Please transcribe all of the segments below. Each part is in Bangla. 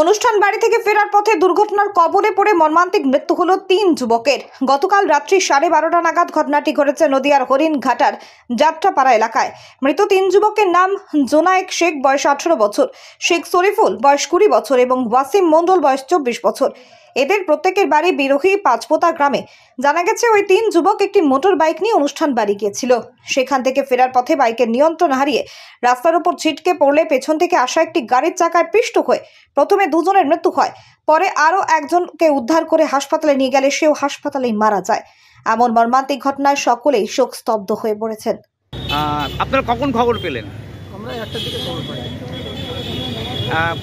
অনুষ্ঠান বাড়ি থেকে ফেরার পথে দুর্ঘটনার কবলে পড়ে মর্মান্তিক মৃত্যু হলো 3 যুবকের। গতকাল রাত্রি 12:30 নাগাদ ঘটনাটি ঘটেছে নদিয়ার হরিণঘাটার যাত্রাপাড়া এলাকায়। মৃত 3 যুবকের নাম জোনায়েক শেখ, বয়স 18 বছর, শেখ শরীফুল, বয়স 20 বছর এবং ওয়াসিম মণ্ডল, বয়স 24 বছর। এদের প্রত্যেকের বাড়ি বিরোহী পাঁচপোতা গ্রামে। জানা গেছে ওই 3 যুবক একটি মোটর বাইক নিয়ে অনুষ্ঠান বাড়ি গিয়েছিল। সেখান থেকে ফেরার পথে বাইকের নিয়ন্ত্রণ হারিয়ে রাস্তার উপর ছিটকে পড়লে পেছন থেকে আসা একটি গাড়ির চাকায় পিষ্ট হয়ে প্রথমে দুজনের মৃত্যু হয়। পরে আরও একজনকে উদ্ধার করে হাসপাতালে নিয়ে গেলে সেও হাসপাতালেই মারা যায়। এমন মর্মান্তিক ঘটনায় সকলেই শোকস্তব্ধ হয়ে পড়েছেন। আপনারা কখন খবর পেলেন? আমরা একটার দিকে খবর পাই।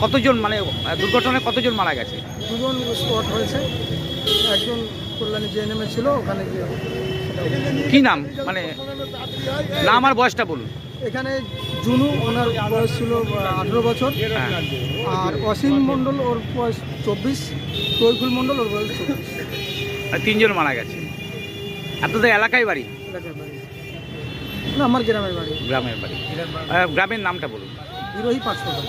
কতজন মানে দুর্ঘটনায় কতজন মারা গেছে? দুজন স্পট হয়েছে, একজন কল্যাণী জেএনএমে ছিল, ওখানে গিয়ে কি নাম, মানে নাম আর বয়সটা বলুন। এখানে জুনু, ওনার বয়স ছিল 18 বছর, আর অসীম মণ্ডল ওর বয়স 24, তৈফুল মণ্ডল ওর বয়স 24। আর 3 জন মারা গেছে। আপনাদের এলাকায় বাড়ি? এলাকার বাড়ি না, আমার গ্রামের বাড়ি। গ্রামের বাড়ি। গ্রামের নামটা বলুন। বিরোহী পাঁচপোতা।